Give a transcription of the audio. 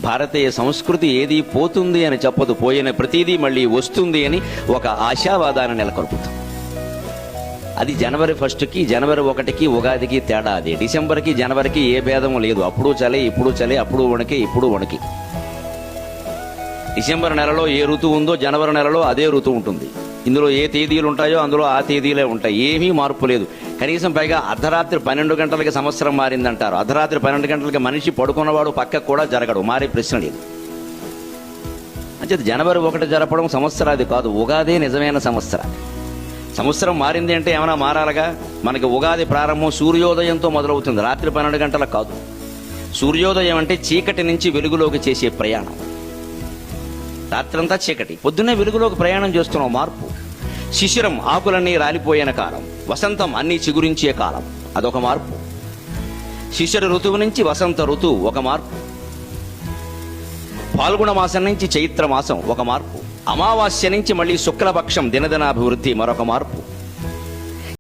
భారతీయ సంస్కృతి ఏది పోతుంది అని చెప్పదు, పోయిన ప్రతిదీ మళ్ళీ వస్తుంది అని ఒక ఆశావాదాన్ని నెలకొల్పుతుంది. అది జనవరి 1కి జనవరి 1కి ఉగాదికి తేడా. అది డిసెంబర్కి జనవరికి ఏ భేదము లేదు. అప్పుడు చలి ఇప్పుడు చలి, అప్పుడు వణికి ఇప్పుడు వణికి. డిసెంబర్ నెలలో ఏ ఋతువు ఉందో జనవరి నెలలో అదే ఋతువు ఉంటుంది. ఇందులో ఏ తేదీలు ఉంటాయో అందులో ఆ తేదీలే ఉంటాయి. ఏమీ మార్పు లేదు. కనీసం పైగా అర్ధరాత్రి 12 గంటలకి సంవత్సరం మారిందంటారు. అర్ధరాత్రి 12 గంటలకి మనిషి పడుకున్నవాడు పక్కకు కూడా జరగడు. మారే ప్రశ్న లేదు. అంటే జనవరి 1 జరపడం సంవత్సరాది కాదు, ఉగాదే నిజమైన సంవత్సరాది. సంవత్సరం మారింది అంటే ఏమైనా మారాలగా. మనకి ఉగాది ప్రారంభం సూర్యోదయంతో మొదలవుతుంది, రాత్రి 12 గంటలకు కాదు. సూర్యోదయం అంటే చీకటి నుంచి వెలుగులోకి చేసే ప్రయాణం. రాత్రంతా చీకటి, పొద్దున్నే వెలుగులోకి ప్రయాణం చేస్తున్నాం. మార్పు. శిశిరం ఆకులన్నీ రాలిపోయిన కాలం, వసంతం అన్నీ చిగురించే కాలం, అదొక మార్పు. శిశిర ఋతువు నుంచి వసంత ఋతువు ఒక మార్పు. పాల్గొన మాసం నుంచి చైత్ర మాసం ఒక మార్పు. అమావాస్య నుంచి మళ్ళీ శుక్లపక్షం దినదినాభివృద్ధి మరొక మార్పు.